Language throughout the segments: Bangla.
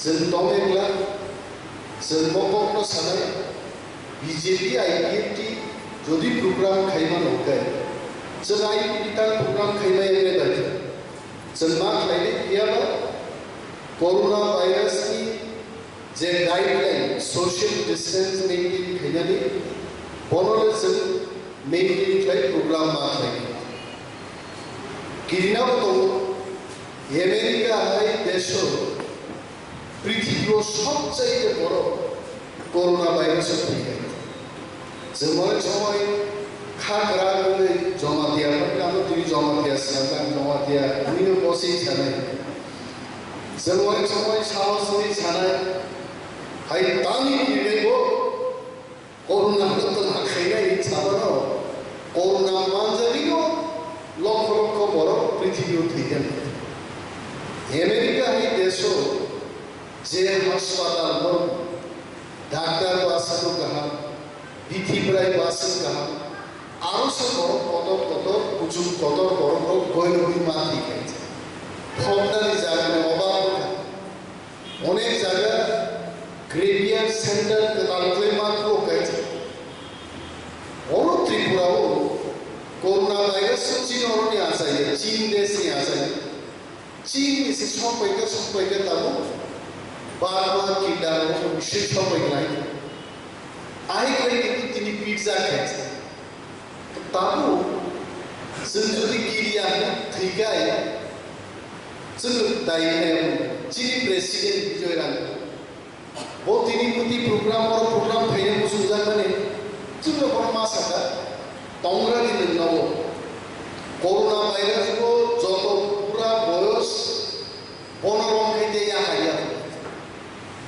जों दमेग्ला जों बकनो सानाय बीजेपी आईपीएफटी যদি প্রোগ্রাম খাইমা নকায় जों आईपीएफटी ता প্রোগ্राम खाइमा एने बायदि जों मा खालायनो गैयाबा कोरोना भाइरासनि जे गाइडलाइन सोशल डिस्टेंस मेंटेन खालायनानै बनले जों मेंटेन खालाय प्रग्राम मा खालायनो किरिना तो আমেরিকা হাই দেশ পৃথিবীর সবচেয়ে বড় করোনা ভাইরাস থেকে যেমন সময় খাগরা গলে জমা দিয়া আমরা তুই জমা দিয়া সালাম জমা দিয়া উনিও বসেই ছানাই যেমন সময় সাহসী ছানাই হাই তানি দিবেগো করোনা তো না খাইনা ইচ্ছাবো করোনা মানজারিও লক্ষ লক্ষ বড় পৃথিবীর থেকে আমেরিকা এই দেশ যে হাসপাতাল বড় ডাক্তার বাসানো গাহা বিধিপ্রায় বাসন গাহা আরো সব কত কত উঁচু কত বড় বড় গৈরবী মাটি খাইছে ফলদারি জায়গায় অভাব অনেক জায়গা গ্রেভিয়ার সেন্টার তালকে মাত্র খাইছে বড় ত্রিপুরাও করোনা ভাইরাস চীন অরণ্যে আসাই চীন দেশে আসাই চীন এসে সবাইকে তাবো বারবার কিডার বিশ্বের সবাই নাই আইগলে কিন্তু তিনি পিৎজা খাইছে তাবো जों जुदि गिरिया थैगाय जों दायने चीन प्रेसिडेंट विजय राणे वो तिनी पुती प्रोग्राम और प्रोग्राम थाइने मुसुजा माने जों बरमा साका तंग्रा दिन नव कोरोना भाइरास को যত পুরা বয়স 15 খাইতে আইয়া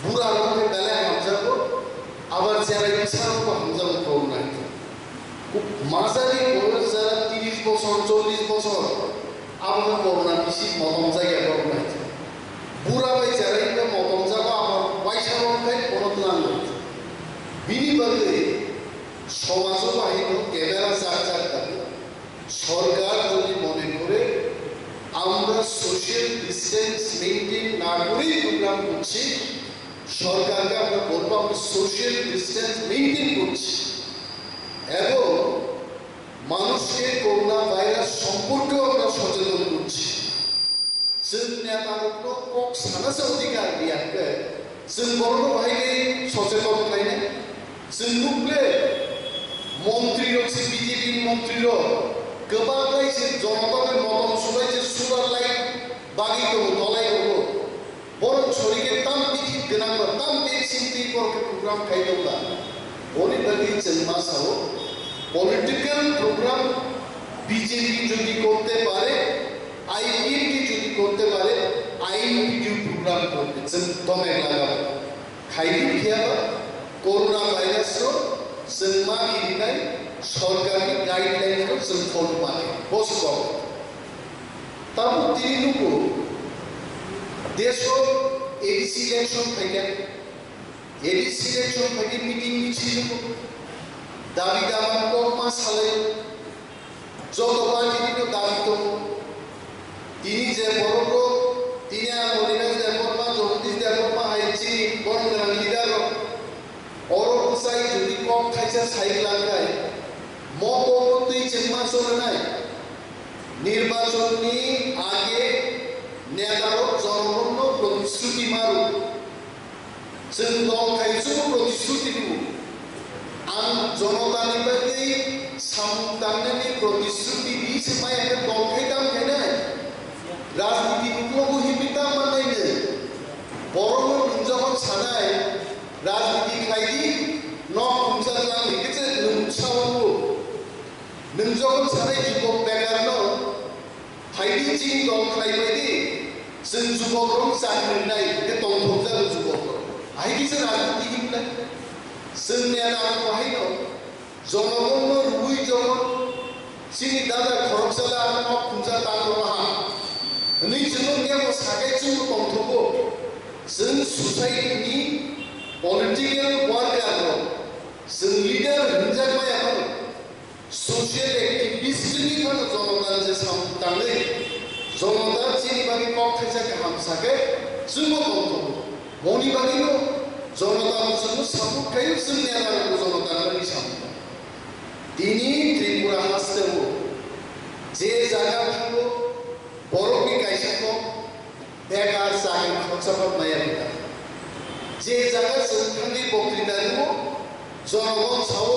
বুড়া রঙে বেলা হামজাবো আবার যারা ইচ্ছাও হামজাবো করোনা মাঝারি বয়স যারা 30 বছর 40 বছর আবার করোনা বেশি মতম জায়গা করোনা বুড়া ভাই যারা এটা মতম যাবা আমার পয়সা রঙে করোনা বিনি বদলে সমাজ বাহিনী ক্যামেরা চার সরকার যদি মনে করে আমরা সোশ্যাল ডিস্টেন্স মেইনটেইন না করেই প্রোগ্রাম করছি সরকারকে আমরা বলবো আমরা সোশ্যাল ডিস্টেন্স মেইনটেইন করছি এবং মানুষকে করোনা ভাইরাস সম্পর্কে আমরা সচেতন করছি जों नेताफोरखौ কক सानासो अधिकार गैयाखै जों बर' भाइगे सचेतन खायनो जों नुब्ले मन्त्रि रक्सि बिजेपि मन्त्रि गोबां रायजो जनतानि मदन सुबाय जे सुलार लाइट बागि दङ दलाय दङ बरं सरिगे ताम बिदि गोनां ताम बेसिन दैफोरखौ प्रग्राम खायदोंबा ओरैबायदि जों मा सानो पलिटिकल प्रग्राम বিজেপি যদি করতে পারে আইপিএফটি যদি করতে পারে আইএনপিটি প্রোগ্রাম করতে जों दमे लागाव खायदि गैयाबा করোনা ভাইরাসও जों मा गिरिनाय सरकारनि गाइडलाइनखौ जों फलो माने बसबाव ताबो तिनिनुको देशो एडिसि इलेक्शन फैगोन एडिसि इलेक्शन फैगोन मिटिं मिथिनुको दाबि दामानखौ मा सालायो যত পার্টিनो दाबि दं তিনি যে বড় তিনি আমরিনা যে বড় জগদীশ দেববর্মা আইছি বড় লিডার অরকুসাই যদি কম খাইছে সাইক্লাঙ্গাই মতমতই চেম্মা চলে নাই নির্বাচনী আগে নেতারক জনগণ প্রতিশ্রুতি মারু जों दल खायसु प्रतिश्रुति दिबो आं जनतानि बायदि सामदांनानि प्रतिश्रुति दिसे माय दल खायदाम खायनाय राजनीति नुकलबो हिबिता मानायनो बर'नो नोंजों सानाय राजनीति खायदि न खुमजालां लिखिसे नोंसावो नोंजों सानाय जुबक बेगारनो हायदि चिं दल खायबायदि जों जुबकरं जाहोनाय बे दंथजा जुबक आइकिसे राजनीति हिबलाय जोंनिया नाम बाहायनो जनगणनो रुइ जगन सिनि दादा खरकसाला न खुमजा तांगरहा नै जोंनिया सागाय जों दंथबो जों ससाइटिनि पलिटिकल वर्कार जों लिडार होनजाबाय आरो ससियेल एक्टिविस्टनि थाखाय जनता जे सामदांनै जनता चिनि बागै कक थाइसा गाहाम सागे जोंबो दंथबो मौनि बागैनो जनताफोरजों साबुखायो जोंनि आलादाखौ जनतानि साबुखा दिनै त्रिपुरा हास्टेलाव जे जायगाफोरखौ बर'नि गायसनखौ बेकार जागोन खनसाफोर नाया जे जायगा जों थांनि बक्तृतानिखौ जनगण साव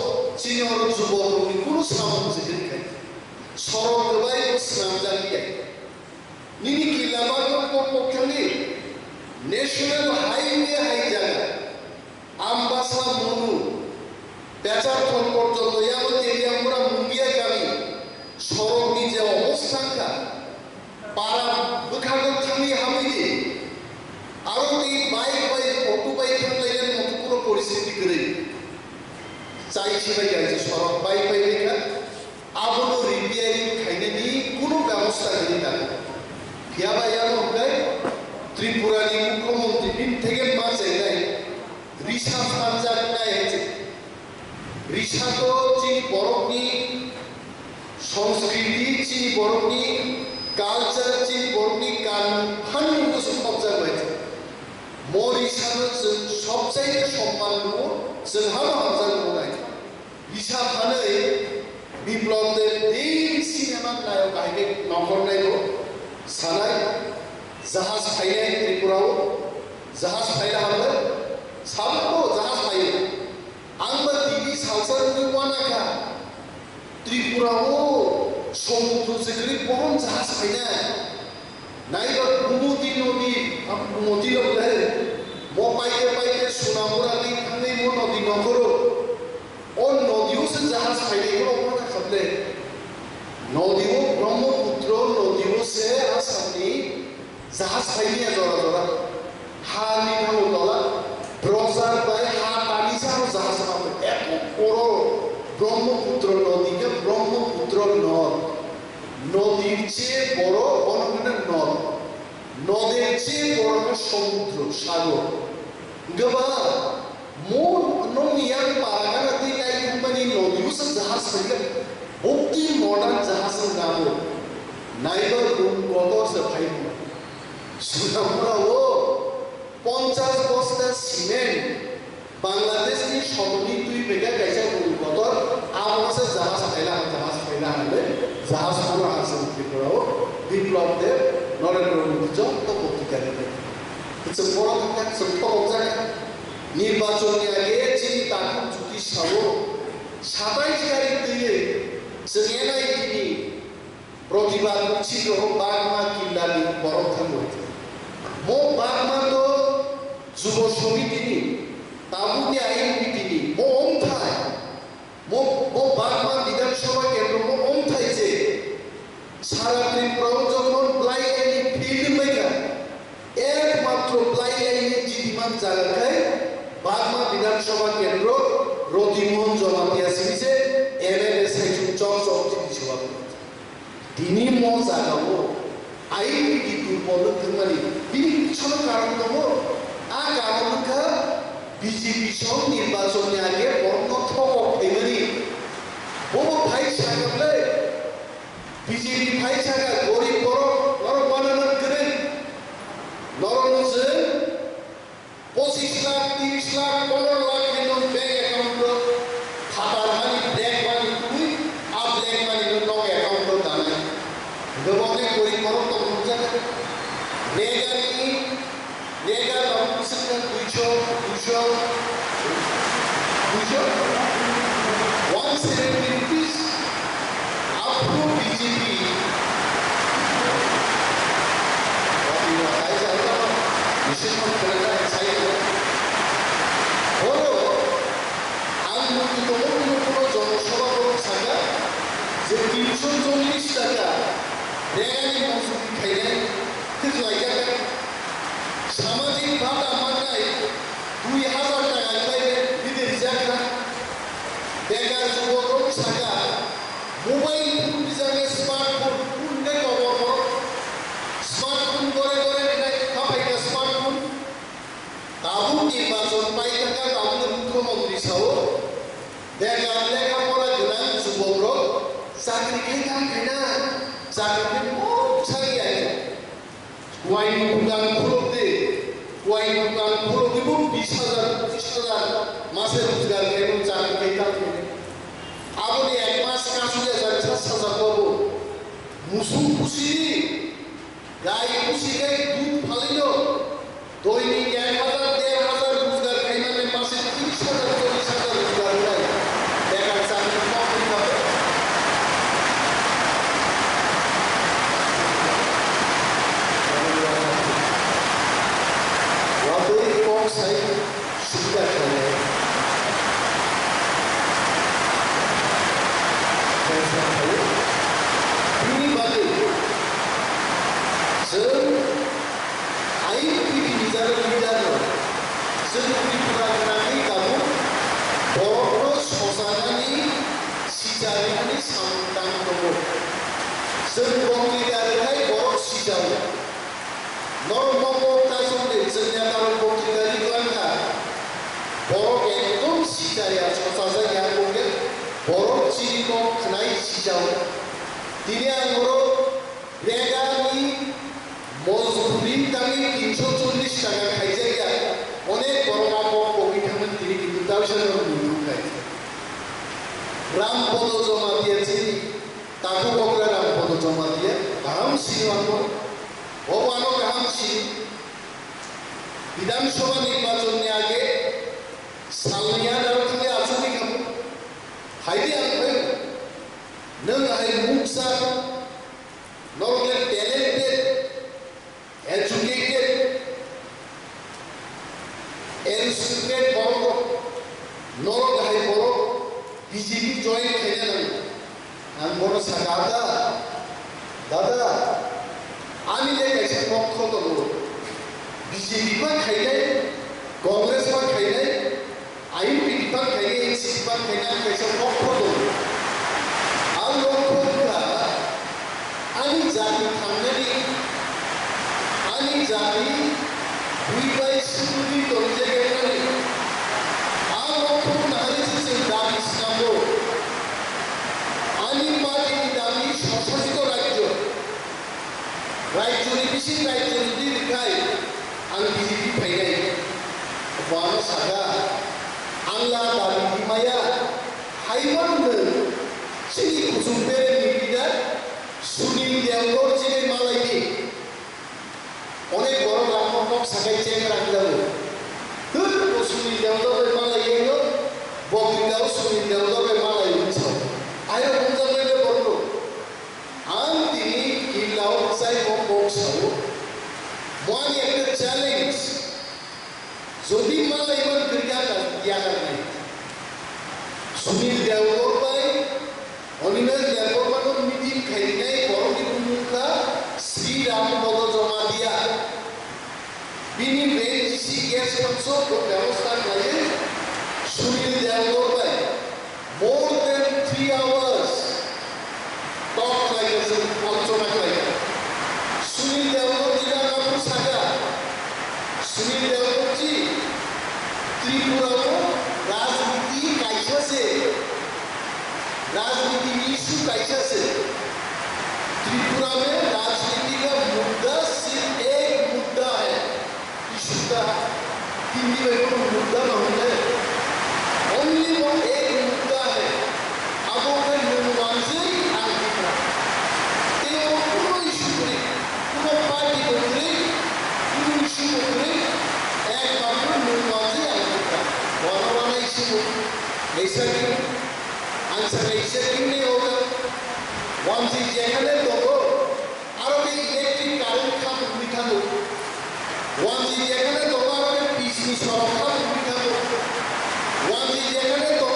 सिनियर जुबकनि कुनु सामन जिरिखाय सरक गोबाय स्नामजालिया निनि किलाबाखौ पक्षनि नेशनल हाईवे हाईजागा आम्बासा मनु बेचार थन पर्यন্ত याबो तेलियामुरा मुंगिया गामि सरकनि जे अबस्थाखा पारा बोखागो थांनि हामिदि आरो बे बाइक अटो बाइक थांलायनाय मत कुनु परिस्थिति गरै जायखि बायदि सरक बाइक लेखा आबोनो रिपेयारिं खायनायनि कुनु बेबस्था गैया याबायानो ओमफ्राय त्रिपुरानि मुख्यमन्त्रि থেকে मा जायनाय रिसा पान्जाब नायছে रिसाखौ चिन बरफनि संस्कृति चिन बरफनि कालचार चिन बरफनि कानफानखौ सबजाबाय मरिसानो जों सबसे सम्मान दङ जोंहा हामजानो नाय रिसा फानै बिप्लबनि दै सिनेमा नायाव गायनाय नखरनायखौ सानाय जाहाज फायनाय त्रिपुराव जाहाज फायनो हाबाय साबको जाहाज फायो आंबो दिनै सालसारनि वानाखा त्रिपुराव समुद्र जिगरि बरम जाहाज फायनाय नायबा गुमुदी नदी गुमुदी नदी मो पाइके सुनामुरानि थांनाय मो नदी नगरो ओ नदीयावसो जाहाज फायनायखौ वाना खाबले नदीयाव ब्रह्मपुत्र नदीयावसो आसामनि जाहाज फायनाया जरा जरा हानि नावला ब्रजार बाय हा पानी सारो जाहाज माफे एक बড় ब्रह्मपुत्र नदीকে ब्रह्मपुत्र नद नदीर চেয়ে বড় অনন্য নদ নদের চেয়ে বড় সমুদ্র সাগর গবা মোর নমিয়ান পাগানা দিলাই কোম্পানি নদীউসে জাহাজ ফাইলে অতি মডার্ন জাহাজের নাম নাইবার রুম কতসে ফাইল সুনামরাও 50 বস্তা সিমেন্ট বাংলাদেশনি সবনি দুই বিঘা গাইছা কতর আমসে জাহাজ ফাইলা হলে জাহাজ পুরো আছে ত্রিপুরাও বিপ্লবদের নরেন্দ্র মোদী যত পত্রিকা দেবে it's a বড় একটা ছোট জায়গা নির্বাচনী আগে চিনি তাকে চুক্তি সাবো 27 তারিখ দিয়ে জেনাই তিনি প্রতিবাদ ছিল বাগমা কিল্লানি বরফ থাকবে মো বাগমা তো যুব সমিতিনি তাবুনি আইন নীতিনি মো অন্থায় মো বাগমা বিধানসভা কেন্দ্র মো অন্থায় যে সারা ত্রিপুরাও যখন প্লাই আইনি ফিল্ড মেগা একমাত্র প্লাই আইনি জিদিমান জায়গায় বাগমা বিধানসভা কেন্দ্র রতিমোহন জমাতি আসিছে এমএলএ সাইজুন চক জিনিসবা তিনি মো জাগাবো আইন নীতি দুর্বল ধর্মানি তিনি পিছনে কারণ দম আ কারণকা বিজেপি সব নির্বাচনী আগে বর্ণথ ফেমারি বহু ভাই সাগলে বিজেপি ভাই সাগা গরিব বড় বানানোর করে নরনজে 25 লাখ 30 লাখ 15 লাখ এরকম ব্যাংক অ্যাকাউন্ট খাতার মানি ব্ল্যাক মানি তুই আ ব্ল্যাক মানি নো অ্যাকাউন্ট দানা গবনে গরিব বড় তো বুঝা নেগা নমসিকা 170 rupees up to BJP যে 340 টাকা রেগানি মজুরি খাইলে ঠিক লাগে সামাজিক ভাতা মানায় 2000 টাকা পাইলে বিদেশ যাত্রা বেকার যুবক টাকা মোবাইল ফোন জায়গায় স্মার্টফোন কোনটা খবর স্মার্টফোন করে খাপাইটা স্মার্টফোন তাবু নির্বাচন পাই থাকা তাবু মুখ্যমন্ত্রী সহ বেকার লেখাপড়া গোনাং যুবক চাকরি খাইনা চাকরি খুব ছাড়িয়ে ওয়াইন দোকান খুলতে ওয়াইন দোকান रामपुर निबो 20,000 25,000 मासे रोजगार केनो चाकरी केता केने आबोनि एक मास काजुले जारसा साजाबाबो मुसु खुशी गाय खुशी गाय दूध फालिनो दैनिक 1,000 1,500 रोजगार खाइनानै मासे 30,000 40,000 रोजगार होनाय बेकार चाकरी मावनो थाखाय saya sudah kaya, ini bagi, air pipi bicara, seperti nanti kamu, boros kosana ni, sijari ni samtang kamu, seperti dari boros sijari. Normal tasong de senya tarong bokti dari kelangka borok ekdom sijari asal yang mungkin borok ciri kok kenai sijau dini angoro regani mozuri kami 340 টাকা খাইছে গিয়া অনেক বড় কাপড় কবি খামেন তিনি কিন্তু তার সাথে মিলু খাইছে রামপদ জমা দিয়েছি তাকু বকরা রামপদ জমা দিয়ে গাম সিনওয়ান ভগবানও গাহামছি বিধানসভা নির্বাচনের আগে সালনিয়া দারখানে আসনি খাম হাইদি আনবে নং আই মুকসা নরলে ট্যালেন্টেড এডুকেটেড এডুকেটেড বড় নরক হাই বড় বিজেপি জয়েন খাইনা নাম আন বড় সাগাদা দাদা আমি দেখাইছি পক্ষ তো বড় বিজেপি পা খাইলে কংগ্রেস পা খাইলে আইপি পা খাইলে এনসিপি পা খাইলে কাইছে পক্ষ তো আর লক্ষ্যটা আমি জানি থামনানি আমি জানি দুই বাই সুদি দরজে গেলানি আর লক্ষ্য না হয়েছে দাবি ইসলামো আমি পার্টি দাবি শাসিত রাজ্য रायजोनि बिसि रायजोनि दिखाय आं बिजेपि फैनाय वानो सागा आंला दाबि बिमाया हाइमाननो सिनि कुसुमबे निबिदा सुनिल देवगर जिने मालायनि अनेक बड़ रामक सागाय चेक राखलाबो तो सुनिल देवगर मालायनो बक्रिदाव सुनिल देवगर मालायनि साव आयो बुंजाबले बरनो आं दिनै इलाव साइ बक्साव मवानि एक चैलेंज যদি মালাই মান করিয়া দিয়া নাই সুনীল দেওগর ভাই অনিমেষ দেওগর মান মিটিং খাইনাই বড়নি মুখা শ্রী রামপদ জমা দিয়া বিনি রেজিসি গ্যাস কনসো ব্যবস্থা করে সুনীল দেওগর ভাই more than 3 hours talk like a আলোচনা করে সুনীল দেওগর জিরা নাম সাগা সুনীল দেওগর জি त्रिपुरा राजनीति कैसा से राजनीति इशू कैसा से त्रिपुरा में राजनीति का मुद्दा सिर्फ एक मुद्दा है इशू का हिंदी में कोई मुद्दा नहीं है ओनली वन एक मुद्दा है अब वो है नुमांसे आंकिता ते वो पूरा इशू करे पूरा पार्टी को करे पूरा इशू को करे एक मात्र नुमांसे वाला इशू ऐसा क्यों आंसर ऐसा क्यों नहीं होगा वन चीज जैसे तो आरो के इलेक्ट्रिक कारन का भूमिका दो वन चीज जैसे तो आरो के पीसी सड़क का भूमिका दो वन चीज जैसे तो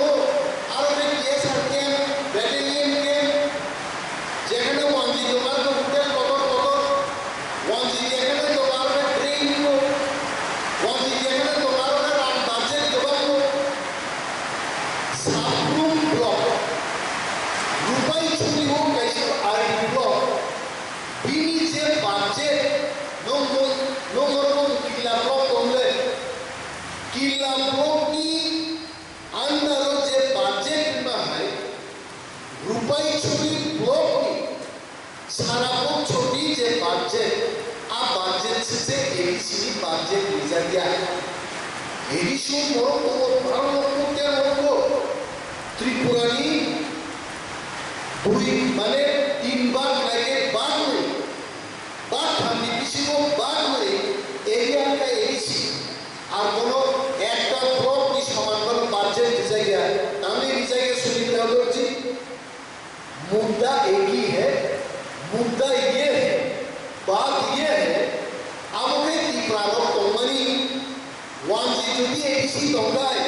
आरो के केस हत्या बैटेलियन के जैसे वन चीज जो आरो के कतर वन चीज जैसे तो आरो के ट्रेन को वन चीज जैसे तो आरो के बाजेट से एबीसी बाजेट भेजा गया है ভীষণ বড় খবর, 12 লক্ষ 13 লক্ষ ত্রিপুরানি মানে 3বার ফ্লাইটে বার হয়ে বা ঠান্ডি পিছিয়ে বার হয়ে এরিয়াটা এসেছি আর কোনো একটা ব্লক নি সমান কোনো বাজেট জায়গা তাহলে এই জায়গায় সুবিধা হচ্ছে मुद्दा एक ही है, मुद्दा ये है, बात ये है, আমাকে ত্রিপুরার কোম্পানি ওয়ানজি যদি এডিসি দৌড়ায়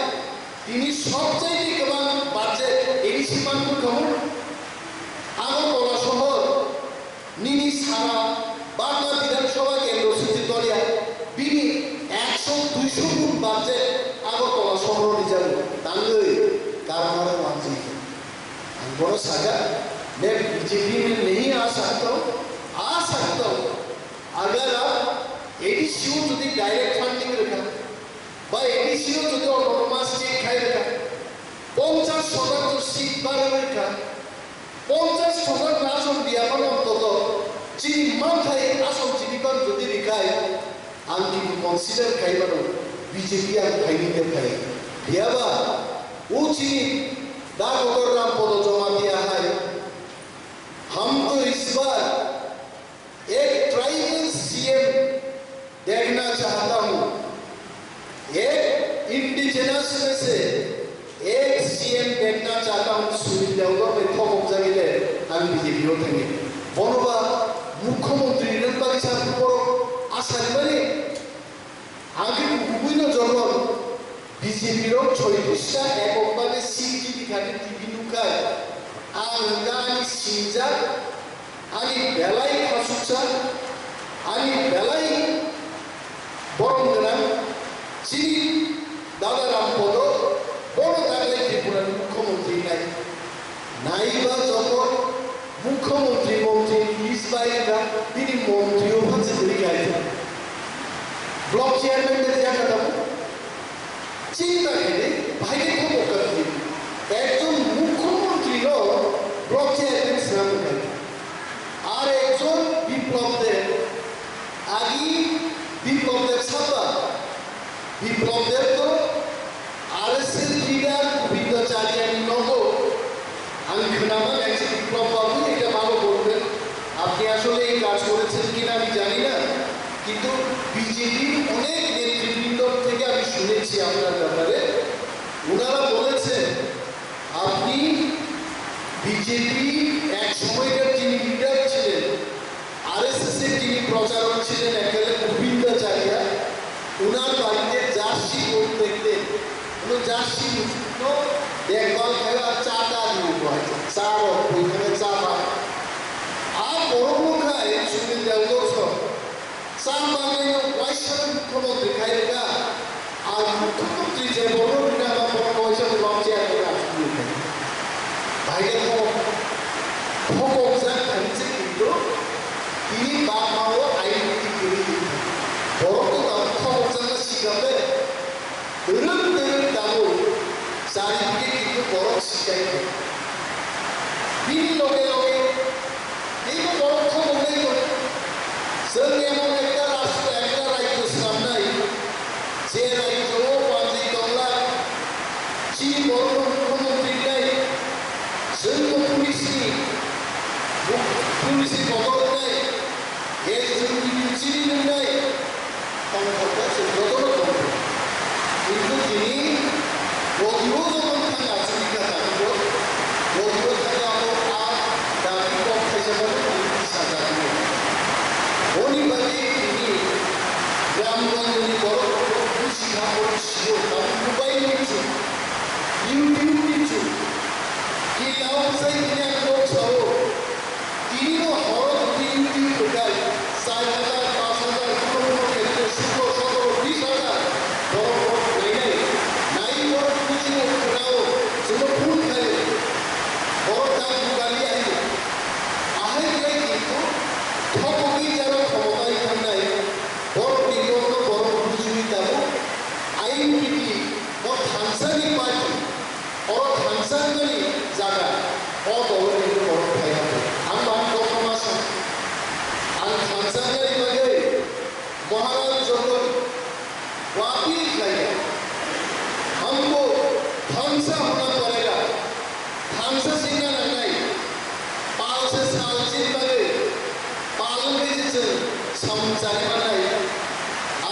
তিনি সবচাইতে কেমন বাজেট এডিসি মানকুর খবর আগরতলা শহর নিনি সারা বাংলা বিধানসভা কেন্দ্র সচিতলিয়া বিনি 100-200 গুণ বাজেট আগরতলা শহর নিয়ে তাঙ্গে কারণ ওয়ানজি बड़ा साझा मैं बीजेपी में नहीं आ सकता हूँ अगर आप एडीसीओ जो डायरेक्ट फंडिंग रखा बा एडीसीओ जो ऑटोनोमास स्टेट खाई रखा 50% सीट बारे रखा 50% आसन बियापन अंतत चीनी मान खाई आसन जीविका जो लिखाई आम की कंसीडर खाई बनो बीजेपी आम खाई नहीं खाई बियाबा वो चीनी दागोदर राम पद जमा दिया है हम तो इस बार एक ट्राइबल सीएम देखना चाहता हूँ एक इंडिजिनस में से एक सीएम देखना चाहता हूँ सुनील देवगौर में थोक जागिले हम बीजेपी होते हैं बनोबा मुख्यमंत्री निर्वाही साहब को आशा बने आगे बुबुइनो जगन बीजेपी रो छोइसा एक ओपाने सीटी दिखाने टीवी नुकाय आंगानी सिंजा आनी बेलाई खासुचा आनी बेलाई बरंगना चिनी दादा रामपदो बड़ दागलाई त्रिपुरा मुख्यमंत्री नाइबा जब मुख्यमंत्री मंत्री इस बाइका তিনি মন্ত্রীও হচ্ছে দিকে ব্লক চেয়ারম্যান দেখা যাবে চিন্তা করে ভাইকে খবর করতে একজন মুখ্যমন্ত্রী ব্লক চেয়ারম্যান নাম আর একজন বিপ্লবদের আগে বিপ্লবদের ছাপা বিপ্লবদের তো আরএসএস লিডার গোবিন্দাচার্যানি নব আমি নামা একজন বিপ্লব বাবু এটা ভালো বলবেন আপনি আসলে এই কাজ করেছেন কিনা আমি জানি না কিন্তু বিজেপির অনেক নেতৃবৃন্দ থেকে আমি শুনেছি আপনার ব্যাপারে ওনারা বলেছেন আপনি বিজেপি এক সময়কার যিনি লিডার ছিলেন আরএসএস এর যিনি প্রচারক ছিলেন একেবারে গোবিন্দাচার্য ওনার বাড়িতে জার্সি গরু দেখতেন কোনো জার্সি দেখভাল খেলা চাটা দিয়ে চা ওইখানে চা পায় আর বড় মুখায় সুনীল দেওগর চার বাগানে পয়সার মুখ্যমন্ত্রী খাই রেখা আর মুখ্যমন্ত্রী যে বড় টাকা বড় পয়সা লঞ্চে এক ভাইকে ভোগ খাইছে কিন্তু তিনি বাপ মাও আইডেন্টি করে দিতেন বড় তো ক্ষমতা শিখাবে ধরুন দাবো চারিদিকে কিন্তু বড় শিখাই তিনি লগে লগে এই বড় ক্ষমতাই করে जों एमन একটা রাষ্ট্র একটা রাজ্য সামলাই যে রাজ্য পাঁচই দংলা চি বড় মুখ্যমন্ত্রী নাই जों পুলিশি বদল নাই এই जों চিনি নাই সংকটটা যত রকম কিন্তু তিনি যদিও যখন থাকা জীবিকা থাকতো যদিও থাকে আর দাবি কম খাইছে সাজা অনিবার্য তিনি গ্রামগঞ্জে বড় শিক্ষা পরিষেবা তার মোবাইল কিছু ইউটিউব কিছু কি লাভ চাই তিনি একদম সহ তিনিও হর ইউটিউব ঢোকায় 4,000 5,000 কোনো ক্ষেত্রে 16, 17, 20,000 ধ্বংসা হওয়া পড়েগা ধ্বংসা সিনা নাই পালসে সালচিন বাগে পালবে যে সমচারি বানাই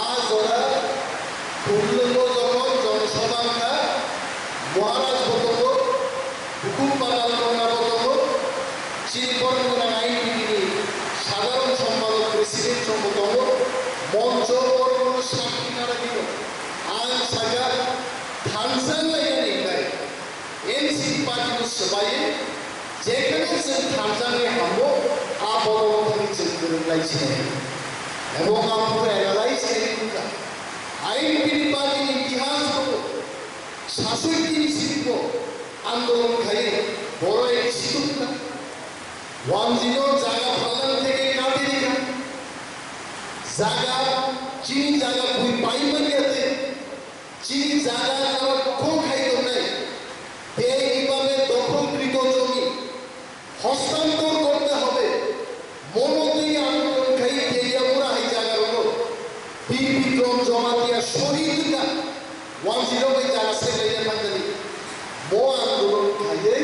আজ ওরা পূর্ণঙ্গ যখন জনসভাঙ্গা মহারাজ বতঙ্গ হুকুম পালাল করা বতঙ্গ চিরবর্ণনা আইন বিধিনি সাধারণ সম্পাদক প্রেসিডেন্ট বতঙ্গ মঞ্চ বর্ণ সাক্ষী নারা দিল আজ সাগা ধানসান লাইনানি গায় এনসি পার্টি সবাই যেখানে যে ধানসানে হামো আবরণী চিন্তা লাইছে এবং আমরা এনালাইজ করি আইন বিধি পার্টির ইতিহাস হলো শাসকী শিল্প আন্দোলন খাই বড় একটি শিল্প ওয়ানজিনো জায়গা ফালান থেকে কাটে দেখা জায়গা চিনি জায়গা খুবই পাইমানিয়াতে চিনি জায়গা তারা কখন খাইত নাই এইভাবে দখলকৃত জমি হস্তান্তর করতে হবে মনোদয়ী আন্দোলন খাই তেলিয়াপুরা এই জায়গার হলো বীর বিক্রম জমা দিয়া শরীরটা 10 ওই জায়গা সে লাইয়া থাকতেনি মো আন্দোলন খাইয়ে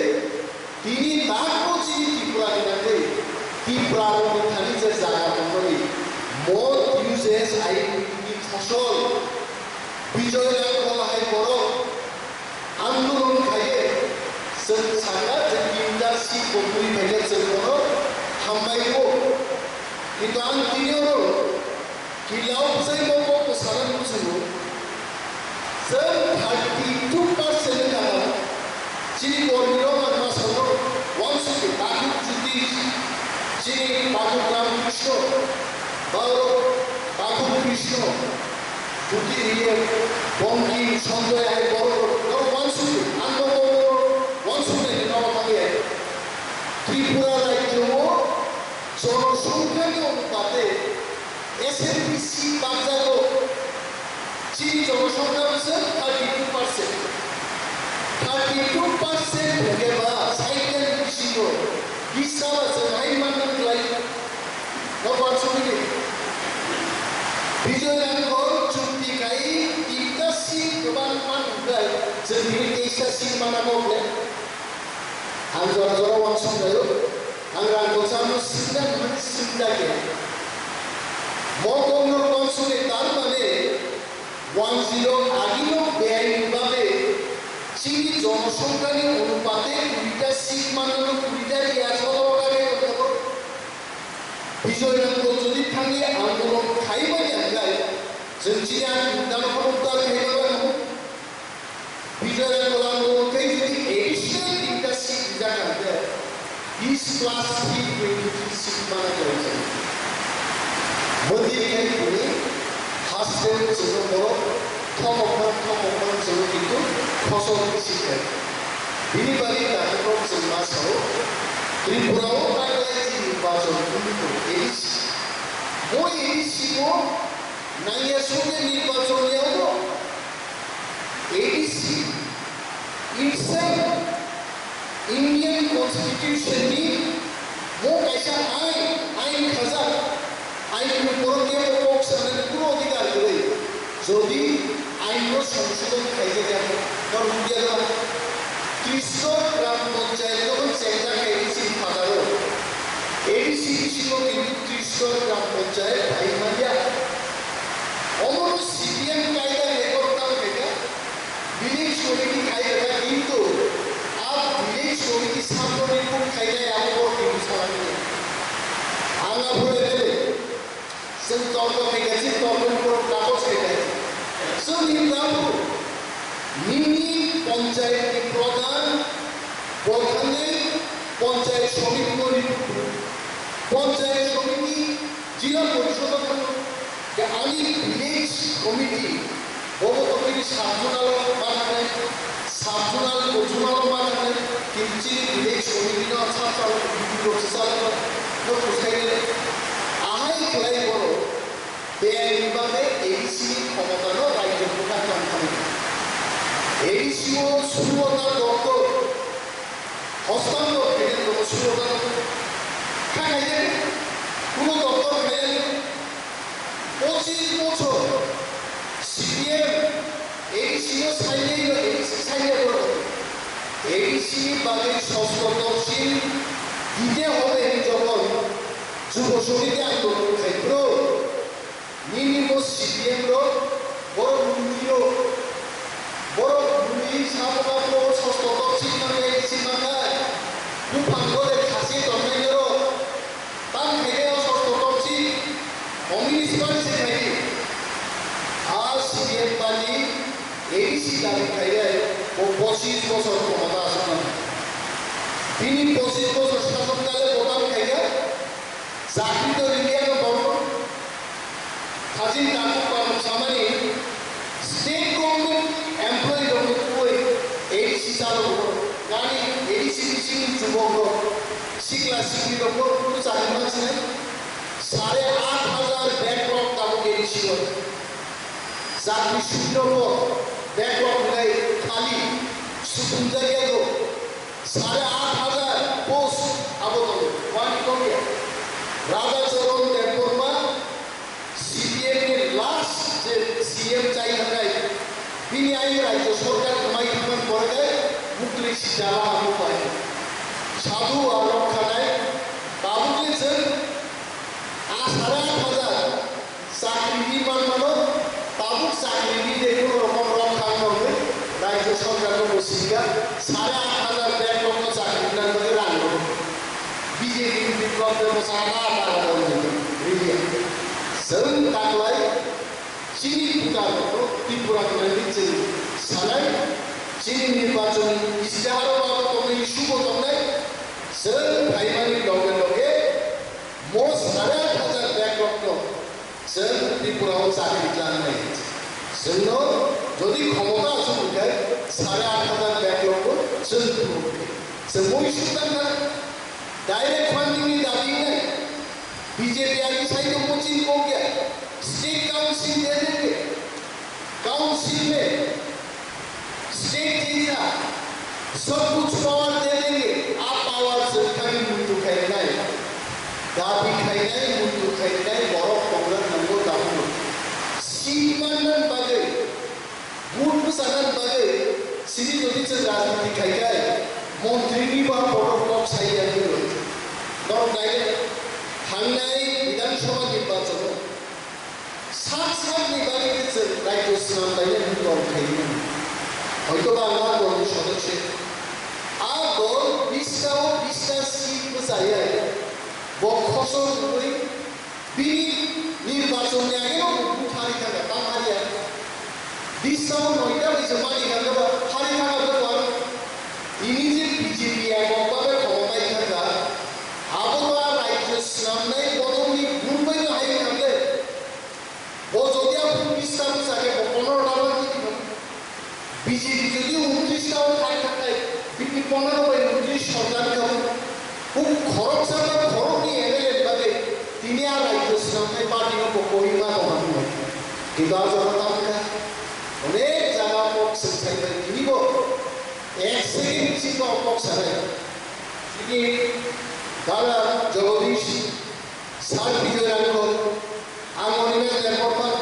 তিনি তার চিনি ত্রিপুরা কিনাতে ত্রিপুরার মধ্যে যে জায়গা বন্ধনী মোট ইউজেস আইন ফসল বিজয় লাভ বড় আন্দোলন খাইয়ে जों सागा जों इंडास्ट्री बंधुनि फायनो जों बनो हामबायखौ किन्तु आं दिनैयाव किलाव जाय मावो सारान बुझो जों 32% गाहाम जोंनि गभर्नमेन्टआव मानोना सानो वान्स बाथौ जुदि जोंनि बाथौ रामकृष्ण बाथौ कृष्ण जुदि बंगि सन्जय आय बड़ वान्स आंदोलन ত্রিপুরা রাজ্য জনসংখ্যার অনুপাতে এসএনপিসি বাজার চীন জনসংখ্যা হচ্ছে 32% ভোগেবা সাইকেল বিশিষ্ট বিশাল আছে নাই মানন লাই নবাচনী বিজয়নগর চুক্তিকাই তিনটাসি গোবান মানগাই जोंनि देशासि मानामोब्ले आं जरा जरा वानसंगायो आं रांखौ जानो सिन्दागे मगंनो वानसंगे तार माने 10 आगिनो बेआइनभाবে चीनी জনসংখ্যার অনুপাতে 20টা সিট মানানো 20টা ইয়াসলগারে হতো বিজয়নগর যদি থাকি আন্দোলন খাইবানি আগাই जों চিয়া দানো উদ্ধার খাইবা বিজয়নগর আন্দোলন খাই যদি এডিশনাল ইন্ডাস্ট্রি জায়গাতে 20 প্লাস 23 সিট বানানো হয়েছে মন্দির খাই পুনি হাসেন जों বড় থমকমান जों কিন্তু ফসল কৃষিকাজ বিনি বাড়ি তারপর जों মাসও ত্রিপুরাও রাজনৈতিক নির্বাচন কিন্তু এডিসি ওই এডিসিও নাইয়া সঙ্গে নির্বাচনেও ADC itself Indian Constitution ni वो कैसा आइन खजा आइन में पुरोनिया लोग सामने पूरा अधिकार करे जोड़ी आइन को संशोधन खाइए जाए और मुझे तो त्रिशूल ग्राम पंचायत को चेंजा ADC फादारो ADC को त्रिशूल ग्राम पंचायत भाई मारिया और CPM कायदा रेकॉर्ड काम करेगा विलेज कमिटी खाइएगा किंतु आप विलेज कमिटी सामने को खाइएगा आपको किंतु सामने आना भूले जों तौर फैगासिनो तौरफोर कागज फैगासिनो जों निम्नाबो निम्नि पन्चायतनि प्रधान बरखानि पन्चायत समितिनि पन्चायत समिति जिला परिषद आनी विलेज कमिटी बबतकनि साबजुनाल बानानै साबजुनाल गजुनाल बानानै किंची विलेज कमिटिनो साबजाल प्रसेसाल नो पुसाइले आहाय खलाय बरो बेनिबाबे एडिसि क्षमतानो राज्य सरकार खालामो एडिसिओ सुरता दप्तर हस्तान्तर केन्द्र सुरता खाइले কোনো দপ্তর খাইলে 25 বছর CPM এডিসিও সাইলে ADC বাগে সংস্কৃতশীল দিতে হবে যখন যুব সমিতি আন্দোলন ক্ষেত্র নির্নিম CPM বড় মুলি সাবকাপ্র সংস্কৃতশীল মানে ADC মাথায় দুপাঙ্গলে খাসি দমনাইর তার খেয়েও সংস্কৃতশীল কমিউনিস্ট পার্টি খাই আর CPM পার্টি ADC দাবি খাইলে ও 25 বছর ক্ষমতা আসেন তিনি 25 বছর শাসনকালে প্রধান খাইয়া চাকরি তো রিলিয়ানো বড় খাজিন নাটক কর্ম সামানি স্টেট গভর্নমেন্ট এমপ্লয়ি রকম কই ADC চালু গানি ADC টিচিং যুবক শিক্ষা শিক্ষি রকম কোনো চাকরি পাচ্ছে না 8,500 ব্যাকলগ কামক ADC চাকরি শূন্য ব্যাকলগ নাই খালি সুকুন জায়গা 8,500 পোস্ট আবেদন ওয়ানি কমিয়া রাজাচরণ দেববর্মা CPM এর লাস্ট যে CM চাই হাকাই তিনি আই রাজ্য সরকার কমাই থাকার পরে মুক্তি শিক্ষা আমু পায় সাধু আর রক্ষায় বাবুকে যে 8,500 চাকরি নির্মাণ মানো তাবুক চাকরি দিয়ে কোনো রকম রক্ষা করবে রাজ্য সরকার বসিকা 8,500 ব্যাকলগ চাকরি না করে রাখলো বিজেপি বিপ্লব ব্যবস্থা তারা রিলিয়া जों दाख्लाय चिनि भुटानखौ त्रिपुरानिफ्राय दिन्थि सानाय चिनि निर्वाचन इस्ताहाराव कमिटि सुबो दंनाय जों फाइमानि लगे लगे मस 8,500 बैकलग दं जों त्रिपुराव चाकरि लानाय जोंनो যদি ক্ষমতা আছে বুঝায় 8,500 ব্যাকলগ जों बयसुदाना डायरेक्ट फंडिंग दाबी नहीं बीजेपी आगे साइड कोचिंग हो गया स्टेट काउंसिल दे देंगे काउंसिल में स्टेट देगा सब कुछ पावर दे देंगे आप पावर से कहीं मुंडू खाएगा दाबी खाएगा मुंडू खाएगा बड़ा कांग्रेस नंबर दाबू सीमानन बागे बूट पुसानन बागे सिरी जोड़ी से राजनीति खाएगा मंत्री भी वहाँ प्रोटोकॉल सही है नॉट डायरेक्ट थांनाय विधानसभा निर्वाचन 7 सालनि बारे राज्य सिनामलायनाय दल थायोमोन हयतोबा आंहा दलनि सदस्य आ दल 20टा सीटबो जायो बखसर गुबै बिनि निर्वाचननि आगेनो बुथारि थाखा तामारिया 20टा 9टा बैसो मानि थाखाबा हारि थाखाबो इनि जे बीजेपी एककभाবে ক্ষমতায় থাকা আবহাওয়া রাজ্য সিনামনাই বদলি গুণবাই হাই থাকলে ও যদি আপনি 20টা জায়গায় 15টা কি বিজেপি যদি 29টা খাই থাকে বিপি 15 বাই 29 সরকার হবে খুব খরচ হবে খরচই এমএলএ ভাবে তিনি আর রাজ্য সিনামনাই পার্টি को কহিমা দমানো কিন্তু আজ আমরা অনেক জায়গা পক্ষ সাইবে কিনিব এক সেকেন্ড চিন্তা অপক্ষ ছাড়াই তিনি দাদা জগদীশ সার বিজয় রাখো আমনিমে এরপর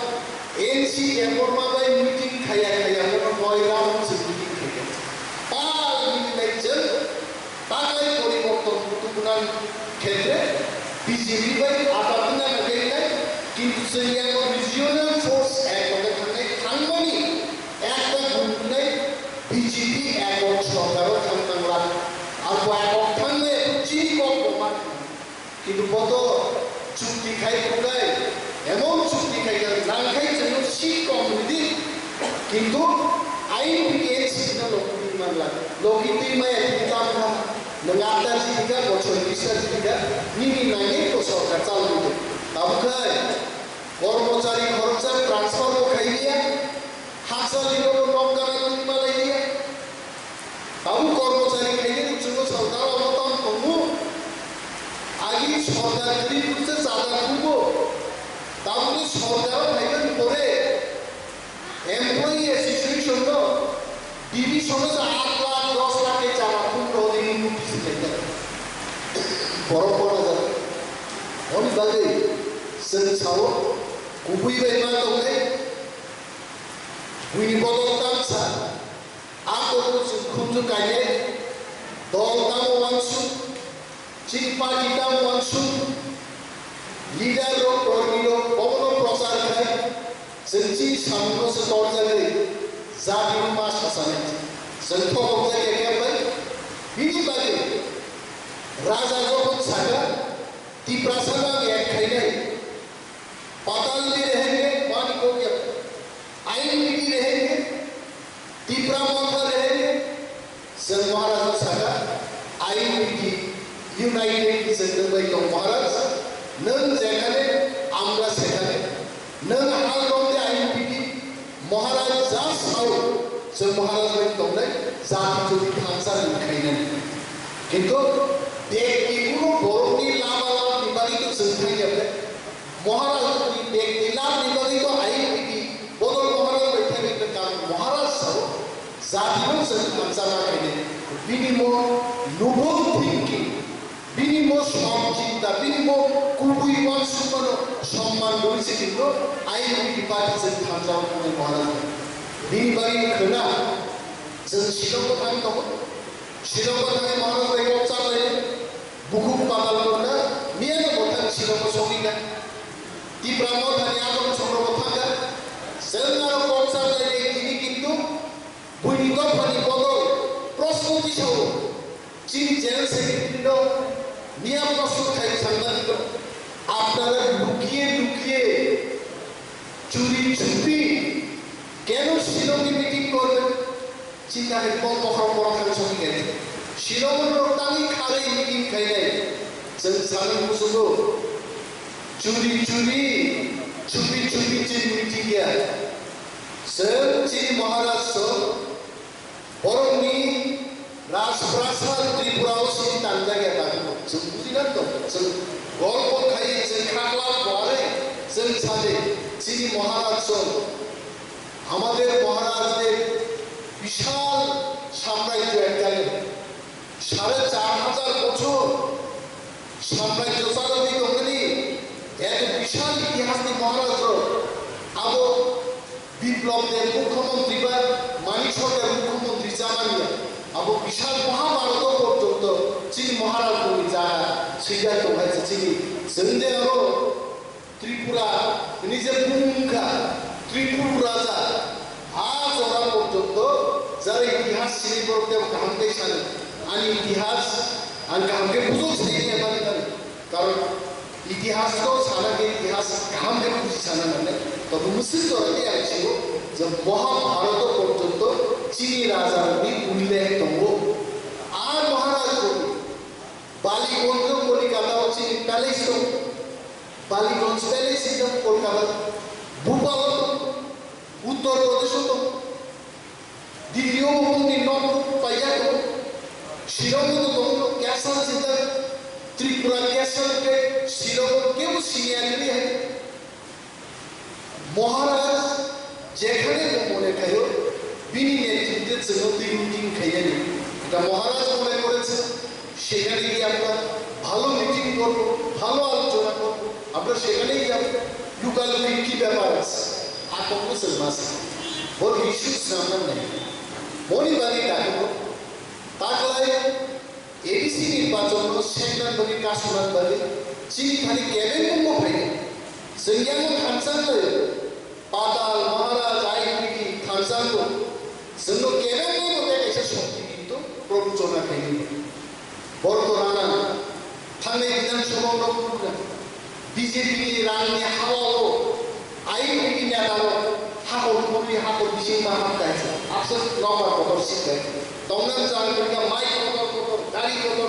এনসি এরপর বাই মিটিং খাইয়া কোনো ময়লা হচ্ছে মিটিং থেকে পাল মিটিং তাকাই পরিবর্তন গুরুত্বপূর্ণ ক্ষেত্রে বিজেপি বাই আপাতনা লাগে কিন্তু সেই এখন রিজিওনাল ফোর্স একভাবে থাকে থানবানি একটা গ্রুপ নেই বিজেপি একক সরকারও থাকতাম আর একক থাকলে চিনি কম প্রমাণ কিন্তু কত চুক্তি খাই কোথায় এমন চুক্তি খাই না খাই জন্য শীত কম দিদি কিন্তু আইন থেকে ছিল লোকনির্মাণ লাগে লোকনির্মাণ দিতাম না নঙ্গাতা জীবিকা বছর 20টা জীবিকা নিনি নাইনে তো সরকার চালু দিত তাবখাই কর্মচারী খরচা ট্রান্সফার খাই দিয়া হাসালির নঙ্গানা নির্মাণাই দিয়া বাবু কর্মচারী খাইলে জন্য সরকার অবদান করবো আগে সরকার যদি বুঝতে চাঁদা খুব তাহলে সরকার ভাইবেন করে এমপ্লয়ি অ্যাসোসিয়েশন ডিভিশন 8 লাখ 10 লাখে চাঁদা খুব দিন নোটিশ দেয় বড় বড় যাবে অনেকভাবে সেন্সাও গুবই বেমা দলে উইনি বদল তামসা আতো খুঁজু কাইলে dol tamo wansu chin party tamo wansu leader ro tornilo kono prasar khai senchi samno se tor jagre jati ma shasane sentho hokse ke bai bini bage raja jokon saga tiprasana ek khainai पाताल में रहेंगे पानी को क्या आइन में रहेंगे तीपरा माथा रहेंगे सर महाराज सागा आइन में यूनाइटेड की संगठन भाई तो महाराज नंग जगह आमला सेखाने नंग हाल दोंदे आइन में महाराज जास आओ सर महाराज भाई तो ने जाति जो भी खांसा लिखाई ने किंतु देख की उनो बोलनी लावा लावा निबारी तो संगठन क्या है महाराज एक नीलाम निबंधी को आई थी बोलो महाराज बैठे बैठे काम महाराज सब जातियों से अंसारा कहने बिनिमो नुबुल थिंकिंग बिनिमो समचिंता बिनिमो कुबुई वन सुपनो सम्मान दोरी से किंतु आई थी पार्टी से अंसारा कहने महाराज बिनिबारी खना जन शिलों को थाने तो शिलों को थाने महाराज भाई को चाल रहे बुकु पागल करना निये तो बोलता शिलों को सोगी ना di pramod hari akon somro thaga selnar konsa jai ini kintu buiniko pani bodo prosmoti chau chin jail se kintu niya prosmot khai sandan ko apnara lukiye lukiye churi chupi keno shilongi meeting korben চিন্তা করে কোন কখন বড় খান সঙ্গে গেছে শিলংয়ের রক্তানি খালে মিটিং খাই নাই जों सानै मुसुखौ चुरी चुरी चुपी चुपी चिन मिटिं गया जों चिन महाराज बरंनि राजप्रासाद त्रिपुरायाव सिन दानजा गया दाखौ जों बुजिनानै दं जों गल्प खायो जों खाग्ला बारे जों सानै चिन महाराज আমাদের মহারাজদের বিশাল সাম্রাজ্য এককালে ৪,৫০০ বছর সাম্রাজ্য চালাতে গেলি এত বিশাল ইতিহাস নিয়ে মহারাজ আবো বিপ্লবদের মুখ্যমন্ত্রী বা মানিক সরকার মুখ্যমন্ত্রী জামানিয়া আবো বিশাল মহাভারত পর্যন্ত চীন মহারাজ যারা সিদ্ধান্ত হয়েছে চিনি সন্ধে আরো ত্রিপুরা নিজের ভূমিকা ত্রিপুর রাজা আজ ওরা পর্যন্ত যারা ইতিহাস চিনি করতে কাহামকে সানে আনি ইতিহাস আর কাহামকে বুঝো সেই নেবানি কারণ ইতিহাস তো সানাকে ইতিহাস কাহামকে বুঝি সানা মানে তবে মুসলিম ধরতে আসছিল যে মহাভারত পর্যন্ত চিনি রাজার উল্লেখ দঙ্গ আর মহারাজ কবি বালিগঞ্জ কলিকাতা হচ্ছে প্যালেস বালিগঞ্জ প্যালেস কলকাতা ভূপাল उत्तर प्रदेश तो दिल्ली मन्दिर नौ पाइया तो शिलोंग तो कैसा जिधर त्रिपुरा कैसा के शिलोंग के वो सीनियरिटी है महाराज जेखने को बोले कहो बिनी ने जितने चुनौती मीटिंग खाया नहीं तो महाराज बोले करे से शेखने की आपका भालो मीटिंग करो भालो आलोचना करो आपका शेखने की आप लुका लुकी की व्यापार aku selmas, boleh isu senang नहीं, boleh bagi aku, tak lain, ABC निर्वाचन में सेंटर बगी कासुरात बगी, चीनी खाली केबिन में मोहरे, संज्ञा में खानसान ले, पाताल महाराज आईपी खानसान को, संगो केबिन में मोहरे कैसे शक्ति किंतु प्रोडक्शना कहीं, बरतोराना, थाने विधान सभा में BJP रानी हवा हो आई मीटिंग में आता हो हाको कोई हाको दिशा में हम कहते हैं अक्सर नौकर कोटर सीखते हैं तोंगन जाने के लिए माइक कोटर गाड़ी कोटर